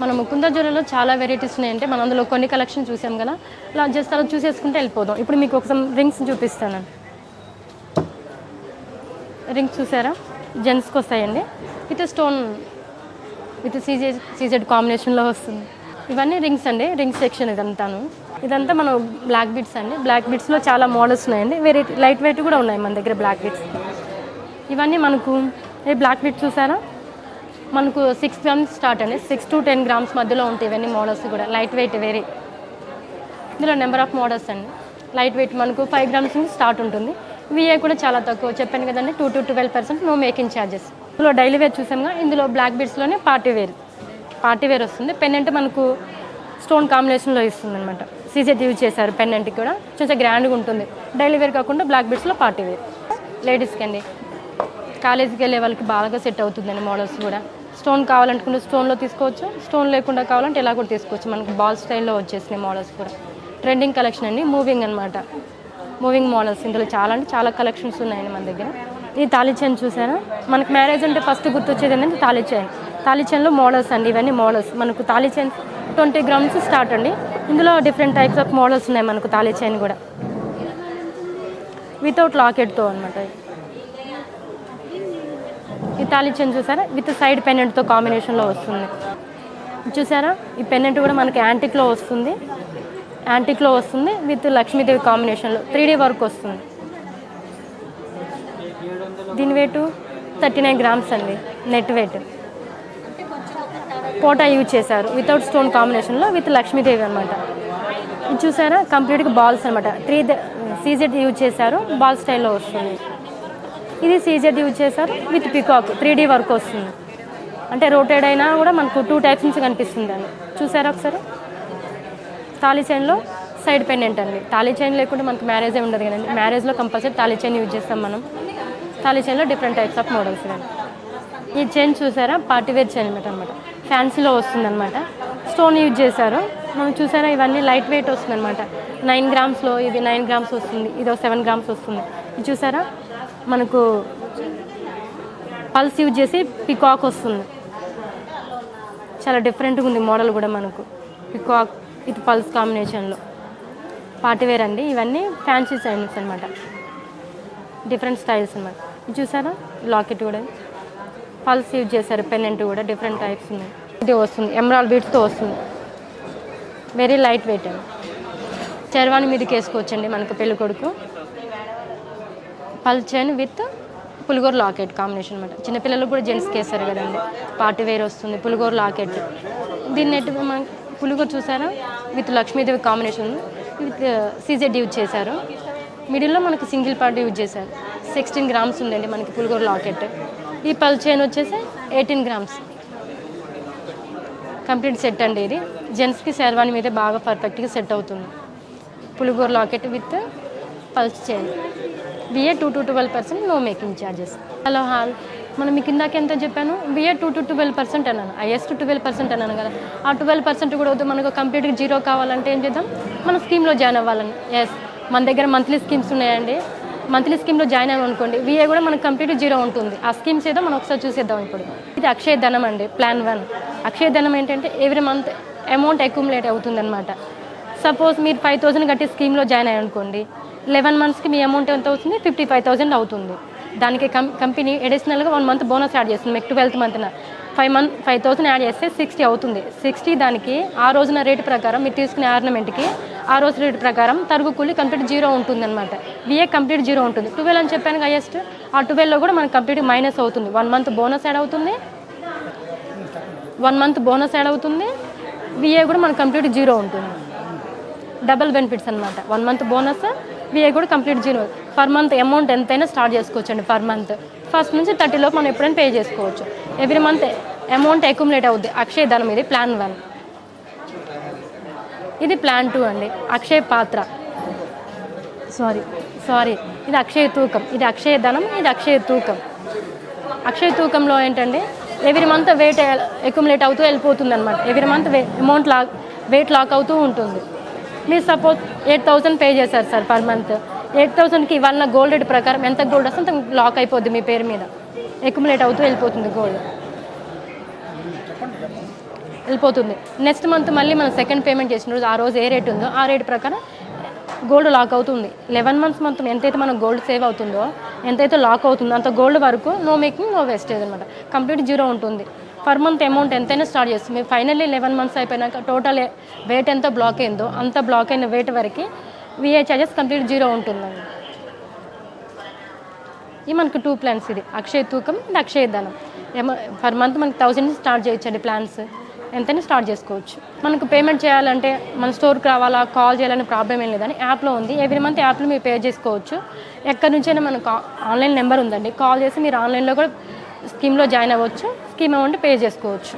మన ముకుంద జ్యువెలరీలో చాలా వెరైటీస్ ఉన్నాయంటే మనం అందులో కొన్ని కలెక్షన్ చూసాం కదా, ఇలా జస్ట్ అలా చూసేసుకుంటే వెళ్ళిపోదాం. ఇప్పుడు మీకు ఒకసారి రింగ్స్ చూపిస్తాను. రింగ్స్ చూసారా, జెంట్స్కి వస్తాయండి, విత్ స్టోన్ విత్ సీజెడ్ కాంబినేషన్లో వస్తుంది. ఇవన్నీ రింగ్స్ అండి, రింగ్ సెక్షన్ ఇదంతా మనం బ్లాక్ బీడ్స్ అండి. బ్లాక్ బీడ్స్లో చాలా మోడల్స్ ఉన్నాయండి, వెరైటీ లైట్ వెయిట్ కూడా ఉన్నాయి మన దగ్గర బ్లాక్ బీడ్స్. ఇవన్నీ మనకు ఈ బ్లాక్ బీడ్స్ చూసారా, మనకు 6 గ్రామ్స్ స్టార్ట్ అండి, 6 to 10 గ్రామ్స్ మధ్యలో ఉంటాయి ఇవన్నీ మోడల్స్ కూడా. లైట్ వెయిట్ వేరే, ఇందులో నెంబర్ ఆఫ్ మోడల్స్ అండి. లైట్ వెయిట్ మనకు 5 గ్రామ్స్ నుంచి స్టార్ట్ ఉంటుంది. విఏ కూడా చాలా తక్కువ చెప్పాను కదండి, 2 to 12% నో మేకింగ్ ఛార్జెస్. ఇందులో డైలీ వేర్ చూసాముగా, ఇందులో బ్లాక్ బీడ్స్లోనే పార్టీ వేర్ వస్తుంది. పెన్నెంట్ మనకు స్టోన్ కాంబినేషన్లో ఇస్తుంది అనమాట. సీజెట్ యూజ్ చేశారు పెన్నెంట్కి కూడా, కొంచెం గ్రాండ్గా ఉంటుంది. డైలీ వేర్ కాకుండా బ్లాక్ బీడ్స్లో పార్టీ వేర్. లేడీస్కి అండి, కాలేజీకి వెళ్ళే వాళ్ళకి బాగా సెట్ అవుతుందండి మోడల్స్ కూడా. స్టోన్ కావాలనుకుంటే స్టోన్లో తీసుకోవచ్చు, స్టోన్ లేకుండా కావాలంటే ఇలా కూడా తీసుకోవచ్చు. మనకు బాల్ స్టైల్లో వచ్చేసినాయి మోడల్స్ కూడా. ట్రెండింగ్ కలెక్షన్ అండి, మూవింగ్ అనమాట, మూవింగ్ మోడల్స్. ఇందులో చాలా కలెక్షన్స్ ఉన్నాయండి మన దగ్గర. ఈ తాళీ చైన్ చూసారా, మనకు మ్యారేజ్ అంటే ఫస్ట్ గుర్తొచ్చేది ఏంటంటే తాళీ చైన్లో మోడల్స్ అండి. ఇవన్నీ మోడల్స్ మనకు తాళీ చైన్ 20 గ్రామ్స్ స్టార్ట్ అండి. ఇందులో డిఫరెంట్ టైప్స్ ఆఫ్ మోడల్స్ ఉన్నాయి మనకు తాళీ చైన్ కూడా, వితౌట్ లాకెట్తో అనమాట. ఈ తాళీ చైన్ చూసారా, విత్ సైడ్ పెన్నెంట్తో కాంబినేషన్లో వస్తుంది. చూసారా, ఈ పెన్నెంట్ కూడా మనకి యాంటిక్లో వస్తుంది విత్ లక్ష్మీదేవి కాంబినేషన్లో 3D వర్క్ వస్తుంది. దీని వెయిట్ 39 గ్రామ్స్ అండి, నెట్ వెయిట్. పోటా యూజ్ చేశారు వితౌట్ స్టోన్ కాంబినేషన్లో విత్ లక్ష్మీదేవి అనమాట. ఇది చూసారా, కంప్లీట్గా బాల్స్ అనమాట. 3 సీజెడ్ యూజ్ చేశారు, బాల్ స్టైల్లో వస్తుంది. ఇది సీజెడ్ యూజ్ చేశారు విత్ పికాక్ 3D వర్క్ వస్తుంది. అంటే రోటేట్ అయినా కూడా మనకు 2 టైప్స్ నుంచి కనిపిస్తుంది అండి. చూసారా ఒకసారి, తాళీ చైన్లో సైడ్ పెండెంట్ అండి. తాళీ చైన్ లేకుంటే మనకు మ్యారేజే ఉండదు కదండి. మ్యారేజ్లో కంపల్సరీ తాళీ చైన్ యూజ్ చేస్తాం మనం. తాళీ చైన్లో డిఫరెంట్ టైప్స్ ఆఫ్ మోడల్స్ అండి. ఈ చైన్ చూసారా, పార్టీవేర్ చైన్ అనమాట, ఫ్యాన్సీలో వస్తుంది అనమాట. స్టోన్ యూజ్ చేశారు. మనం చూసారా, ఇవన్నీ లైట్ వెయిట్ వస్తుంది అనమాట. 9 గ్రామ్స్లో ఇది 9 గ్రామ్స్ వస్తుంది, ఇది 7 గ్రామ్స్ వస్తుంది. ఇది చూసారా, మనకు పల్స్ యూజ్ చేసి పికాక్ వస్తుంది. చాలా డిఫరెంట్గా ఉంది మోడల్ కూడా మనకు. పికాక్ విత్ పల్స్ కాంబినేషన్లో పార్టీవేర్ అండి. ఇవన్నీ ఫ్యాన్సీ చైన్స్ అనమాట, డిఫరెంట్ స్టైల్స్ అనమాట. ఇది చూసారా, లాకెట్ కూడా పల్స్ యూజ్ చేశారు. పెన్నెంట్ కూడా డిఫరెంట్ టైప్స్ ఉన్నాయి. ఇది వస్తుంది ఎమరాల్డ్ బీడ్స్తో వస్తుంది, వెరీ లైట్ వెయిట్ అండి. చర్వాణి మీదకి వేసుకోవచ్చండి మనకు పెళ్ళి కొడుకు. పల్స్ చైన్ విత్ పులిగోర లాకెట్ కాంబినేషన్ అనమాట. చిన్నపిల్లలకు కూడా జెంట్స్కి వేస్తారు కదండి, పార్టీ వేర్ వస్తుంది. పులిగోర లాకెట్, దీన్ని మన పులిగోర చూసారా, with Lakshmidevi combination with CZ use చేశారు. మిడిల్లో మనకు సింగిల్ పార్ట్ యూజ్ చేశారు. 16 గ్రామ్స్ ఉందండి మనకి పులిగోర లాకెట్. ఈ పల్స్ చైన్ వచ్చేసి 18 గ్రామ్స్. కంప్లీట్ సెట్ అండి ఇది. జెంట్స్కి శర్వాణి మీద బాగా పర్ఫెక్ట్గా సెట్ అవుతుంది. పులిగోర locket with pearls chain. V A 2 to 12% no making charges. Hello all, మనం మీకు ఇందాక ఎంత చెప్పాను, విఏ 2 to 12% అన్నాను, హైయెస్ట్ 12% అన్నాను కదా. ఆ 12% కూడా వద్దు, మనకు కంప్లీట్గా 0 కావాలంటే ఏం చేద్దాం, మన స్కీమ్లో జాయిన్ అవ్వాలని. ఎస్, మన దగ్గర మంత్లీ స్కీమ్స్ ఉన్నాయండి. మంత్లీ స్కీమ్లో జాయిన్ అయ్యాం అనుకోండి, విఏ కూడా మనకు కంప్లీట్ 0 ఉంటుంది. ఆ స్కీమ్స్ ఏదో మనం ఒకసారి చూసేద్దాం. ఇప్పుడు ఇది అక్షయ ధనం అండి, ప్లాన్ 1. అక్షయ ధనం ఏంటంటే ఎవ్రీ మంత్ అమౌంట్ అక్యుములేట్ అవుతుంది అనమాట. సపోజ్ మీరు 5,000 కట్టి స్కీమ్లో జాయిన్ అయ్యారు అనుకోండి, 11 monthsకి మీ అమౌంట్ ఎంత అవుతుంది, 55,000 అవుతుంది. దానికి కంపెనీ అడిషనల్గా 1 month బోనస్ యాడ్ చేస్తుంది. మీకు 12th monthన 5,000 యాడ్ చేస్తే 60 అవుతుంది. 60 దానికి ఆ రోజున రేటు ప్రకారం మీరు తీసుకునే ఆర్నమెంట్కి ఆ రోజు రేటు ప్రకారం తరుగు కూలి కంప్లీట్ 0 ఉంటుంది అనమాట. విఏ కంప్లీట్ 0 ఉంటుంది. 12 అని చెప్పాను హైయెస్ట్, ఆ 12లో కూడా మనకు కంప్లీట్ మైనస్ అవుతుంది. 1 month బోనస్ యాడ్ అవుతుంది, 1 month బోనస్ యాడ్ అవుతుంది. విఏ కూడా మనకు కంప్లీట్ 0 ఉంటుంది. డబల్ బెనిఫిట్స్ అనమాట. 1 month బోనస్, విఏ కూడా కంప్లీట్ 0. పర్ మంత్ అమౌంట్ ఎంతైనా స్టార్ట్ చేసుకోవచ్చండి. పర్ మంత్ 1st నుంచి 30 లోపు మనం ఎప్పుడైనా పే చేసుకోవచ్చు. ఎవ్రీ మంత్ అమౌంట్ అక్యుములేట్ అవుద్ది. అక్షయ ధనం ఇది ప్లాన్ 1. ఇది ప్లాన్ 2 అండి, అక్షయ పాత్ర. సారీ ఇది అక్షయ తూకం. ఇది అక్షయ ధనం, ఇది అక్షయ తూకం. అక్షయ తూకంలో ఏంటంటే ఎవ్రీ మంత్ వెయిట్ అక్యుములేట్ అవుతూ వెళ్ళిపోతుంది అనమాట. Every month amount weight lock అవుతూ ఉంటుంది. మీరు సపోజ్ 8,000 పే చేశారు సార్ పర్ మంత్. 8,000కి ఇవాళ గోల్డ్ రేట్ ప్రకారం ఎంత గోల్డ్ వస్తే అంత లాక్ అయిపోద్ది మీ పేరు మీద, అక్యుములేట్ అవుతూ వెళ్ళిపోతుంది గోల్డ్. వెళ్ళిపోతుంది. నెక్స్ట్ మంత్ మళ్ళీ మనం సెకండ్ పేమెంట్ చేసిన రోజు ఆ రోజు ఏ రేట్ ఉందో ఆ రేట్ ప్రకారం గోల్డ్ లాక్ అవుతుంది. 11 months మొత్తం ఎంతైతే మనకు గోల్డ్ సేవ్ అవుతుందో, ఎంతైతే లాక్ అవుతుందో అంత గోల్డ్ వరకు నో మేకింగ్ నో వేస్టేజ్ అనమాట. కంప్లీట్ జీరో ఉంటుంది. పర్ మంత్ అమౌంట్ ఎంతైనా స్టార్ట్ చేస్తుంది. ఫైనల్లీ 11 months అయిపోయినాక టోటల్ వెయిట్ ఎంత బ్లాక్ అయిందో అంత బ్లాక్ అయిన వెయిట్ వరకు విఏ ఛార్జెస్ కంప్లీట్ జీరో ఉంటుందండి. ఇది మనకు 2 plans. ఇది అక్షయ తూకం, ఇది అక్షయ ధనం. పర్ మంత్ మనకి 1000 నుంచి స్టార్ట్ చేయొచ్చండి ప్లాన్స్. ఎంతైనా స్టార్ట్ చేసుకోవచ్చు. మనకు పేమెంట్ చేయాలంటే మన స్టోర్కి రావాలా, కాల్ చేయాలని ప్రాబ్లం ఏం లేదని యాప్లో ఉంది. ఎవ్రీ మంత్ యాప్లో మీరు పే చేసుకోవచ్చు. ఎక్కడి నుంచైనా మనకు ఆన్లైన్ నెంబర్ ఉందండి. కాల్ చేసి మీరు ఆన్లైన్లో కూడా స్కీమ్లో జాయిన్ అవ్వచ్చు. స్కీమ్ అమౌంట్ పే చేసుకోవచ్చు.